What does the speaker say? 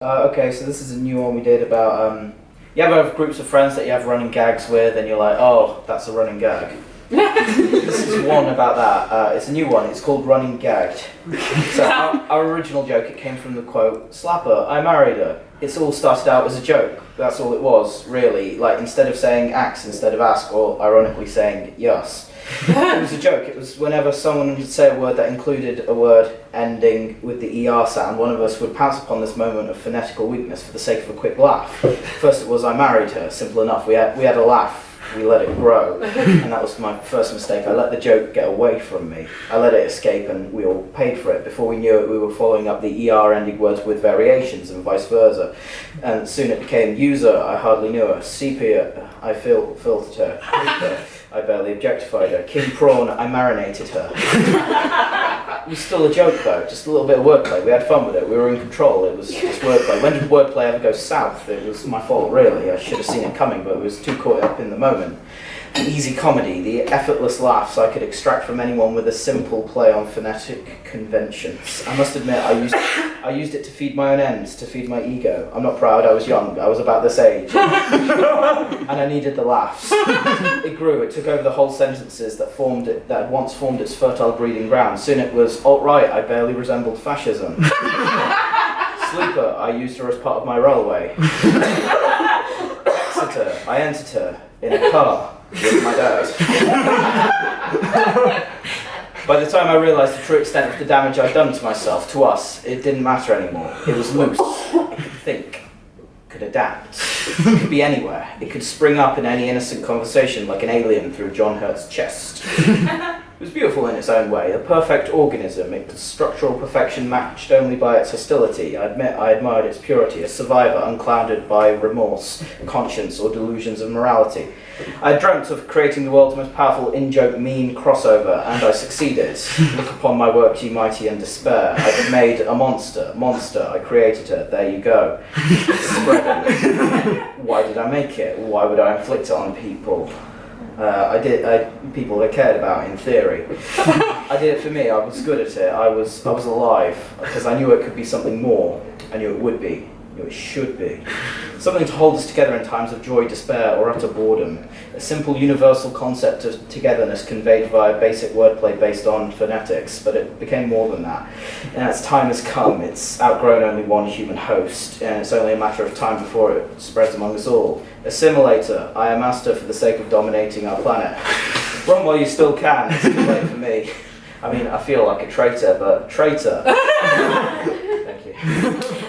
Okay, so this is a new one we did about, you ever have groups of friends that you have running gags with and you're like, oh, that's a running gag. This is one about that. It's a new one, it's called Running Gagged. So our original joke, it came from the quote, "Slap her, I married her." It's all started out as a joke, that's all it was, really. Like, instead of saying axe instead of ask, or ironically saying yes. It was a joke. It was whenever someone would say a word that included a word ending with the ER sound, one of us would pounce upon this moment of phonetical weakness for the sake of a quick laugh. First it was, "I married her," simple enough. We had a laugh, we let it grow, and that was my first mistake. I let the joke get away from me. I let it escape and we all paid for it. Before we knew it, we were following up the ER ending words with variations and vice versa. And soon it became user, I hardly knew her. Sepia, I filtered her. Creeper, I barely objectified her. King prawn, I marinated her. It was still a joke though, just a little bit of wordplay. We had fun with it, we were in control, it was just wordplay. When did wordplay ever go south? It was my fault really, I should have seen it coming, but it was too caught up in the moment. The easy comedy, the effortless laughs I could extract from anyone with a simple play on phonetic conventions. I must admit, I used it to feed my own ends, to feed my ego. I'm not proud, I was young, I was about this age. And I needed the laughs. It grew, it took over the whole sentences that had once formed its fertile breeding ground. Soon it was, alt-right, I barely resembled fascism. Sleeper, I used her as part of my railway. Exeter, I entered her in a car with my dad. By the time I realised the true extent of the damage I'd done to myself, to us, it didn't matter anymore. It was loose, it could think, could adapt, it could be anywhere. It could spring up in any innocent conversation like an alien through John Hurt's chest. It was beautiful in its own way, a perfect organism, its structural perfection matched only by its hostility. I admit I admired its purity, a survivor unclouded by remorse, conscience, or delusions of morality. I dreamt of creating the world's most powerful in-joke mean crossover, and I succeeded. Look upon my work, ye mighty, and despair. I've made a monster, I created her, there you go. Spreading. Why did I make it? Why would I inflict it on people? People I cared about in theory. I did it for me, I was good at it, I was alive, because I knew it could be something more, I knew it would be, I knew it should be. Something to hold us together in times of joy, despair, or utter boredom. A simple universal concept of togetherness conveyed via basic wordplay based on phonetics, but it became more than that. And as time has come, it's outgrown only one human host, and it's only a matter of time before it spreads among us all. Assimilator, I amassed her for the sake of dominating our planet. Run while you still can, it's too late for me. I mean, I feel like a traitor, but traitor. Thank you.